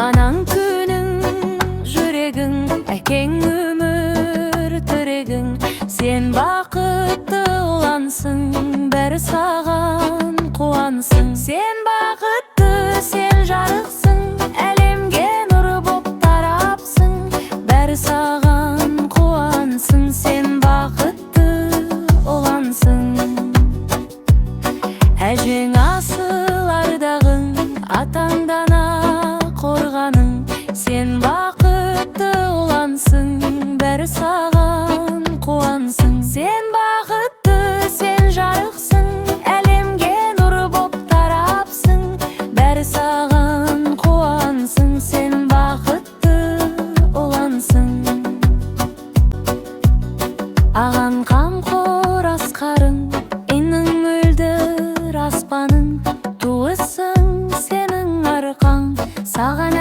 Анан күнүң, жүрегің, әкең өмір тірегің. Сен бақытты улансың, бәрі саған қуансың. Сен бақытты, сен жарықсың, әлемге нұр боп тарапсың. Бәрі саған қуансың, сен бақытты улансың. Әжең асыл ардағың, атаңдан қорғаның. Сен бақытты улансың, бәрі саған қуансың. Сен бақытты, сен жарықсың, әлемге нұр боп тарапсың. Бәрі саған қуансың, сен бақытты улансың. Аған қамқор асқарың, инің мөлдір аспаның. Туысың сенің арқаң, саған